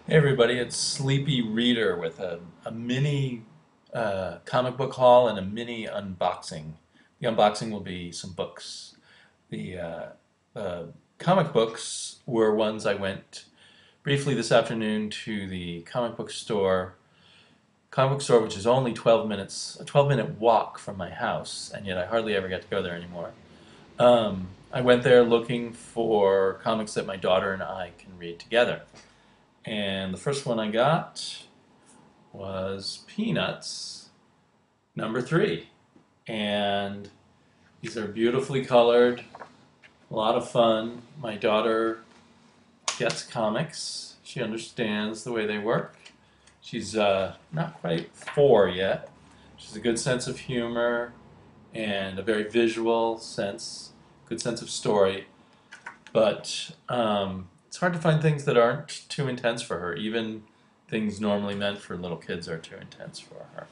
Hey everybody, it's Sleepy Reader with a mini comic book haul and a mini unboxing. The unboxing will be some books. The comic books were ones I went briefly this afternoon to the comic book store which is only 12 minutes, a 12-minute walk from my house, and yet I hardly ever get to go there anymore. I went there looking for comics that my daughter and I can read together. And the first one I got was Peanuts #3. And these are beautifully colored, a lot of fun. My daughter gets comics. She understands the way they work. She's not quite 4 yet. She has a good sense of humor and a very visual sense, good sense of story. But it's hard to find things that aren't too intense for her. Even things normally meant for little kids are too intense for her.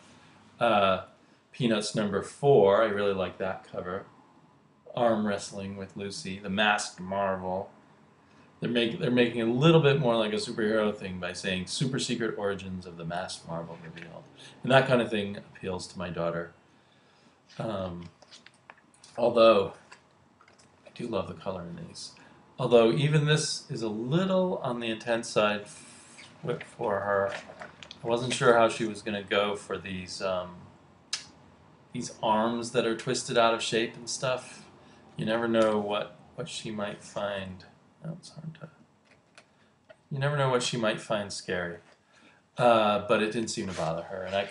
Peanuts #4, I really like that cover. Arm wrestling with Lucy, the masked Marvel. They're making a little bit more like a superhero thing by saying super secret origins of the masked Marvel revealed, and that kind of thing appeals to my daughter. Um, although I do love the color in these. Although even this is a little on the intense side for her. I wasn't sure how she was going to go for these arms that are twisted out of shape and stuff. You never know what she might find. Oh, it's hard to. You never know what she might find scary. But it didn't seem to bother her, and I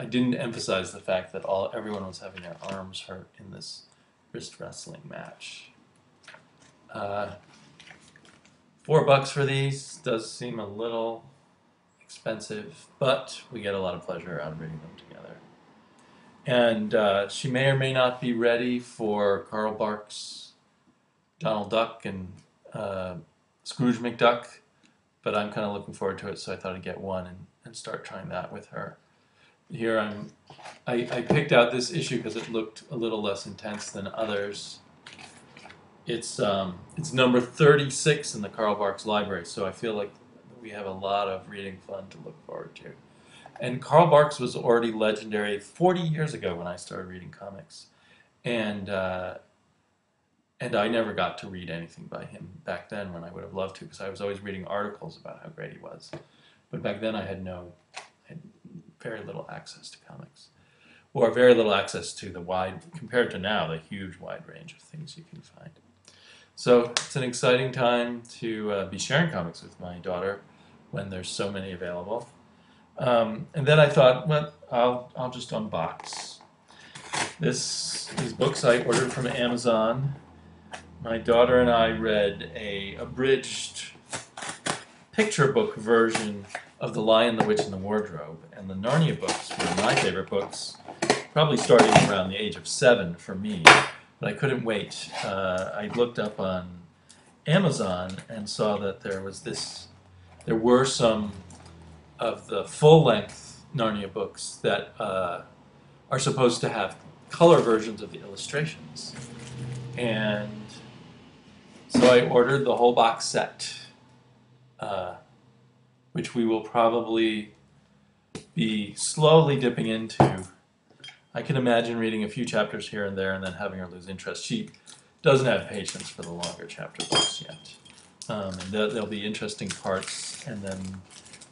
didn't emphasize the fact that everyone was having their arms hurt in this wrist wrestling match. Uh, $4 for these does seem a little expensive, but we get a lot of pleasure out of reading them together. And she may or may not be ready for Carl Barks' Donald Duck and Scrooge McDuck, but I'm kind of looking forward to it, so I thought I'd get one and start trying that with her. Here I picked out this issue because it looked a little less intense than others. It's number 36 in the Carl Barks library, so I feel like we have a lot of reading fun to look forward to. And Carl Barks was already legendary 40 years ago when I started reading comics, and and I never got to read anything by him back then when I would have loved to, because I was always reading articles about how great he was. But back then I had very little access to comics, or very little access to compared to now, the huge wide range of things you can find. So it's an exciting time to be sharing comics with my daughter when there's so many available. And then I thought, well, I'll just unbox. These books I ordered from Amazon. My daughter and I read a abridged picture book version of The Lion, the Witch, and the Wardrobe. And the Narnia books were my favorite books, probably starting around the age of 7 for me. But I couldn't wait. I looked up on Amazon and saw that there were some of the full-length Narnia books that are supposed to have color versions of the illustrations. And so I ordered the whole box set, which we will probably be slowly dipping into. I can imagine reading a few chapters here and there and then having her lose interest. She doesn't have patience for the longer chapter books yet. And there'll be interesting parts, and then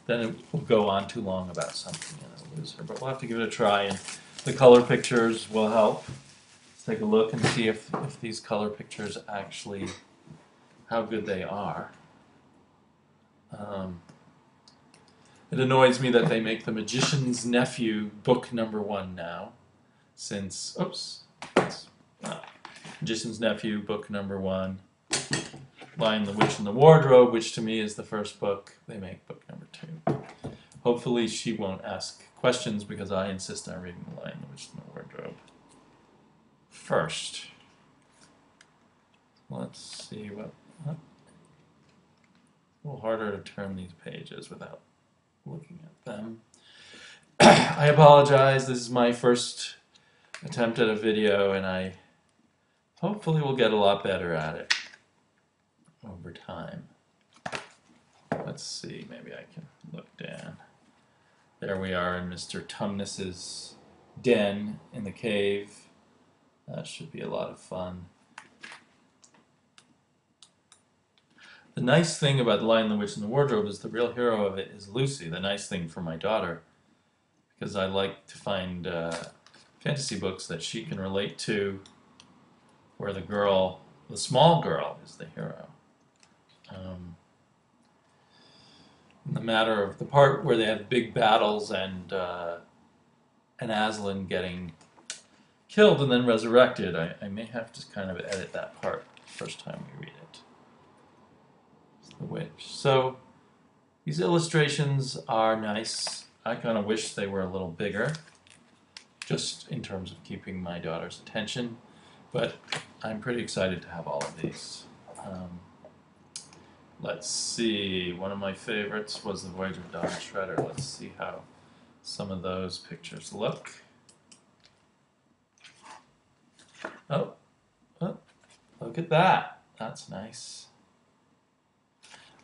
it will go on too long about something and it'll lose her. But we'll have to give it a try, and the color pictures will help. Let's take a look and see if these color pictures actually, how good they are. It annoys me that they make The Magician's Nephew book #1 now, since, Magician's Nephew book #1, Lion, the Witch, and the Wardrobe, which to me is the first book, they make book #2. Hopefully she won't ask questions because I insist on reading The Lion, the Witch, and the Wardrobe first. Let's see a little harder to turn these pages without looking at them. I apologize, this is my first attempt at a video, and I hopefully will get a lot better at it over time. Let's see, maybe I can look down. There we are in Mr. Tumnus's den in the cave. That should be a lot of fun. The nice thing about The Lion, the Witch, and the Wardrobe is the real hero of it is Lucy, the nice thing for my daughter. Because I like to find fantasy books that she can relate to where the girl, the small girl, is the hero. In the matter of the part where they have big battles and Aslan getting killed and then resurrected, I may have to kind of edit that part the first time we read it. It's the witch. So these illustrations are nice. I kind of wish they were a little bigger, just in terms of keeping my daughter's attention, but I'm pretty excited to have all of these. Let's see, one of my favorites was The Voyage of Dawn Treader. Let's see how some of those pictures look. Oh, look at that. That's nice.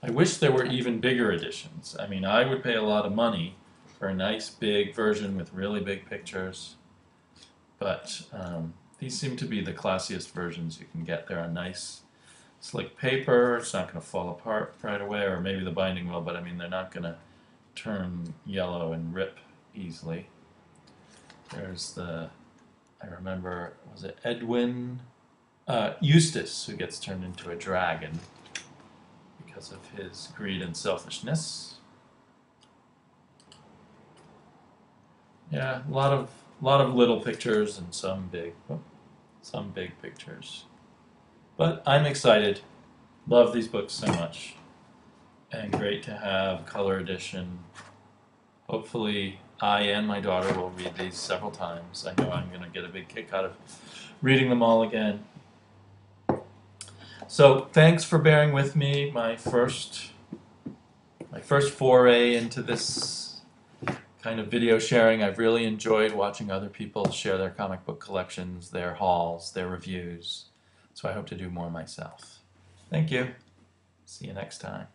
I wish there were even bigger editions. I mean, I would pay a lot of money for a nice big version with really big pictures, but these seem to be the classiest versions you can get. They're on nice slick paper. It's not going to fall apart right away, or maybe the binding will, but I mean they're not going to turn yellow and rip easily. There's the, I remember, was it Edwin? Eustace, who gets turned into a dragon because of his greed and selfishness. Yeah, a lot of little pictures and some big pictures. But I'm excited. Love these books so much. And great to have color edition. Hopefully I and my daughter will read these several times. I know I'm going to get a big kick out of reading them all again. So thanks for bearing with me. My first foray into this kind of video sharing. I've really enjoyed watching other people share their comic book collections, their hauls, their reviews. So I hope to do more myself. Thank you. See you next time.